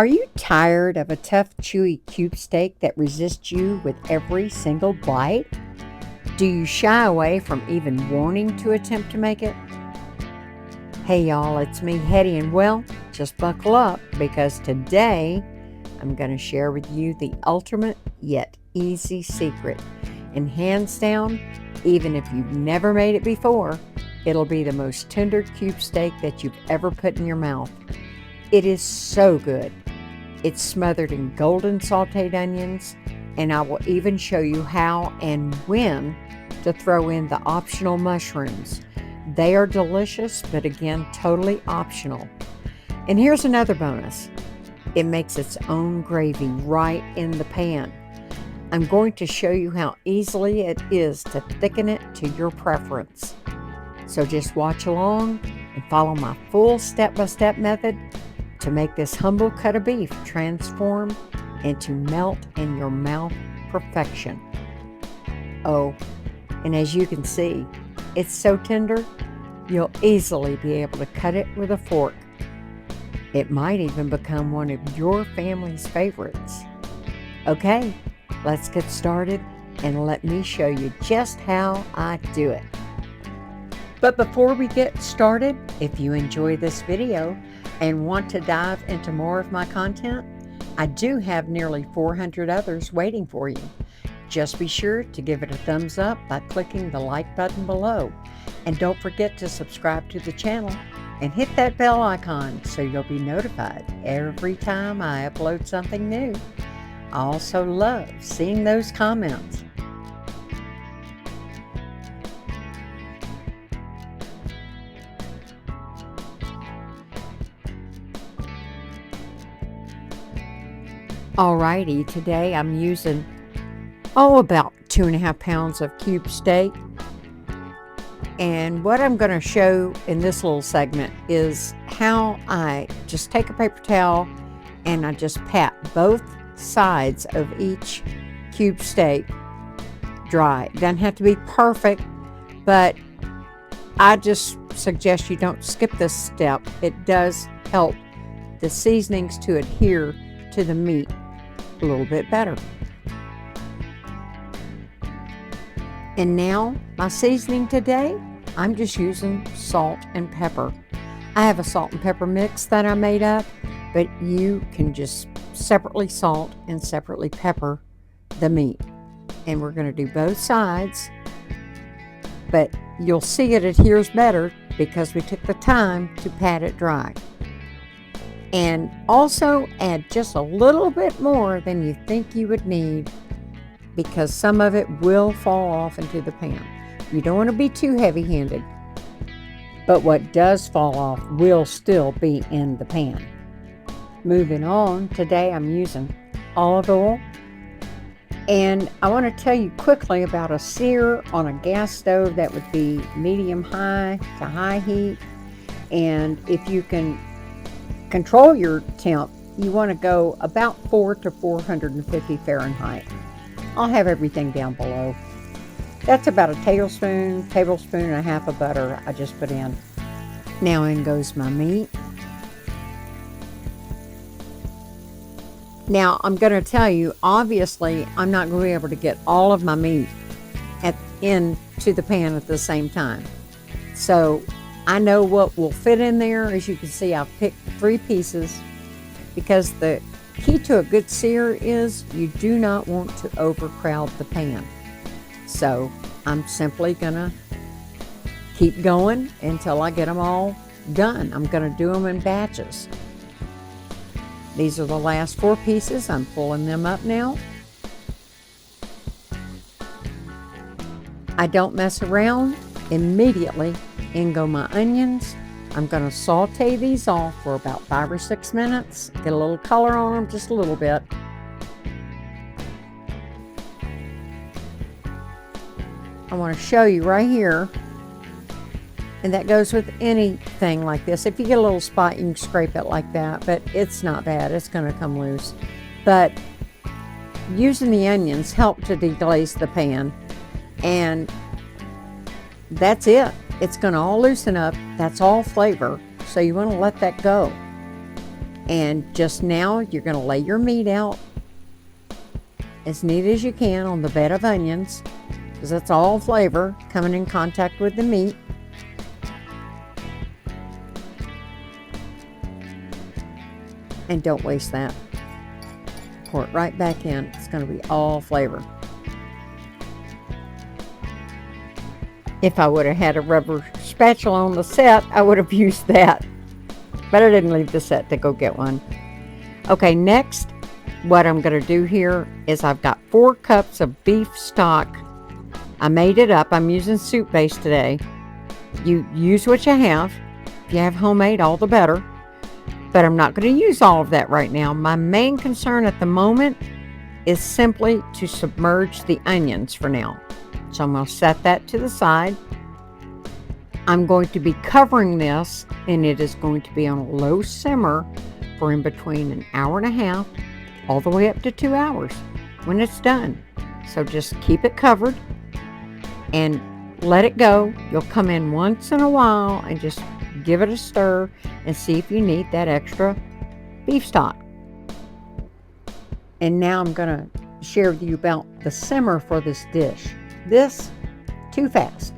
Are you tired of a tough, chewy cube steak that resists you with every single bite? Do you shy away from even wanting to attempt to make it? Hey y'all, it's me, Hetty, and well, just buckle up because today I'm going to share with you the ultimate yet easy secret. And hands down, even if you've never made it before, it'll be the most tender cube steak that you've ever put in your mouth. It is so good. It's smothered in golden sautéed onions, and I will even show you how and when to throw in the optional mushrooms. They are delicious, but again, totally optional. And here's another bonus. It makes its own gravy right in the pan. I'm going to show you how easily it is to thicken it to your preference. So just watch along and follow my full step-by-step method to make this humble cut of beef transform into melt in your mouth perfection. Oh, and as you can see, it's so tender, you'll easily be able to cut it with a fork. It might even become one of your family's favorites. Okay, let's get started and let me show you just how I do it. But before we get started, if you enjoy this video and want to dive into more of my content, I do have nearly 400 others waiting for you. Just be sure to give it a thumbs up by clicking the like button below. And don't forget to subscribe to the channel and hit that bell icon so you'll be notified every time I upload something new. I also love seeing those comments. Alrighty, today I'm using about 2.5 pounds of cube steak. And what I'm going to show in this little segment is how I just take a paper towel and I just pat both sides of each cube steak dry. It doesn't have to be perfect, but I just suggest you don't skip this step. It does help the seasonings to adhere to the meat a little bit better. And now my seasoning today, I'm just using salt and pepper. I have a salt and pepper mix that I made up, but you can just separately salt and separately pepper the meat. And we're going to do both sides, but you'll see it adheres better because we took the time to pat it dry. And also add just a little bit more than you think you would need because some of it will fall off into the pan. You don't want to be too heavy-handed, but what does fall off will still be in the pan. Moving on, today I'm using olive oil. And I want to tell you quickly about a sear on a gas stove that would be medium-high to high heat. And if you can control your temp, you want to go about 4 to 450 Fahrenheit. I'll have everything down below. That's about a tablespoon and a half of butter I just put in. Now in goes my meat. Now I'm going to tell you, obviously I'm not going to be able to get all of my meat into the pan at the same time. So I know what will fit in there. As you can see, I've picked 3 pieces because the key to a good sear is you do not want to overcrowd the pan. So I'm simply gonna keep going until I get them all done. I'm gonna do them in batches. These are the last 4 pieces. I'm pulling them up now. I don't mess around. Immediately in go my onions. I'm going to saute these off for about 5 or 6 minutes. Get a little color on them, just a little bit. I want to show you right here, and that goes with anything like this. If you get a little spot, you can scrape it like that, but it's not bad. It's going to come loose. But using the onions help to deglaze the pan, and that's it. It's going to all loosen up. That's all flavor, so you want to let that go. And just now, you're going to lay your meat out as neat as you can on the bed of onions, because that's all flavor coming in contact with the meat. And don't waste that. Pour it right back in. It's going to be all flavor. If I would have had a rubber spatula on the set, I would have used that. But I didn't leave the set to go get one. Okay, next, what I'm going to do here is I've got 4 cups of beef stock. I made it up. I'm using soup base today. You use what you have. If you have homemade, all the better. But I'm not going to use all of that right now. My main concern at the moment is simply to submerge the onions for now. So I'm going to set that to the side. I'm going to be covering this, and it is going to be on a low simmer for in between an hour and a half all the way up to 2 hours when it's done. So just keep it covered and let it go. You'll come in once in a while and just give it a stir and see if you need that extra beef stock. And now I'm going to share with you about the simmer for this dish. This, too fast.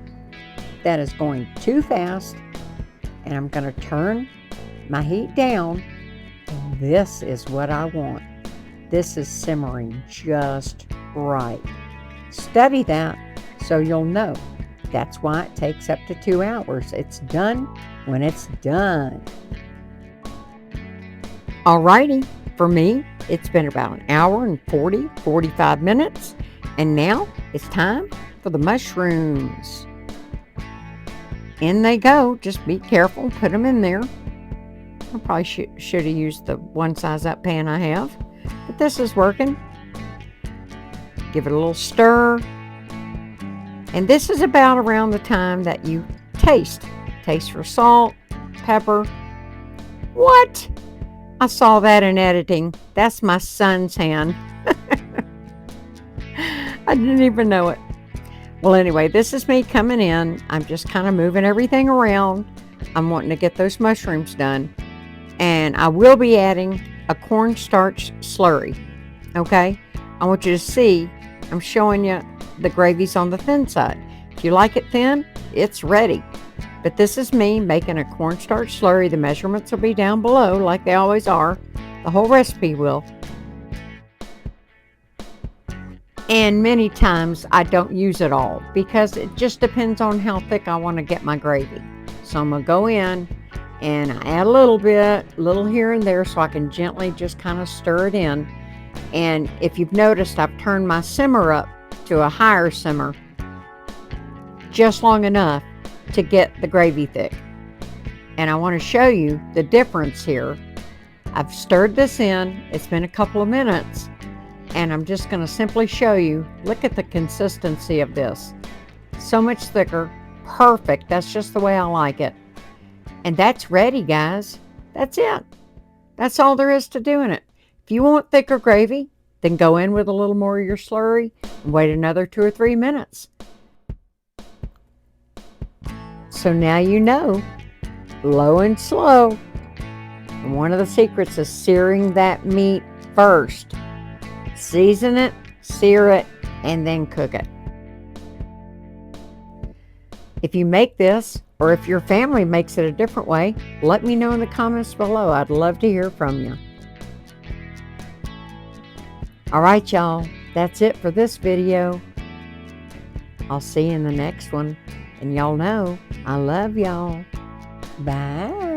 That is going too fast, and I'm going to turn my heat down, and this is what I want. This is simmering just right. Study that so you'll know. That's why it takes up to 2 hours. It's done when it's done. Alrighty, for me, it's been about an hour and 45 minutes, and now it's time for the mushrooms. In they go. Just be careful. Put them in there. I probably should have used the one size up pan I have, but this is working. Give it a little stir. And this is about around the time that you taste. Taste for salt, pepper. What? I saw that in editing. That's my son's hand. I didn't even know it. Well, anyway, this is me coming in. I'm just kind of moving everything around. I'm wanting to get those mushrooms done. And I will be adding a cornstarch slurry. Okay? I want you to see, I'm showing you the gravy's on the thin side. If you like it thin, it's ready. But this is me making a cornstarch slurry. The measurements will be down below like they always are. The whole recipe will. And many times I don't use it all because it just depends on how thick I want to get my gravy. So I'm going to go in and I add a little bit, a little here and there so I can gently just kind of stir it in. And if you've noticed, I've turned my simmer up to a higher simmer just long enough to get the gravy thick. And I want to show you the difference here. I've stirred this in. It's been a couple of minutes. And I'm just going to simply show you, look at the consistency of this. So much thicker, perfect. That's just the way I like it. And that's ready, guys. That's it. That's all there is to doing it. If you want thicker gravy, then go in with a little more of your slurry and wait another 2 or 3 minutes. So now you know, low and slow. And one of the secrets is searing that meat first. Season it, sear it, and then cook it. If you make this, or if your family makes it a different way, let me know in the comments below. I'd love to hear from you. Alright, y'all. That's it for this video. I'll see you in the next one. And y'all know, I love y'all. Bye.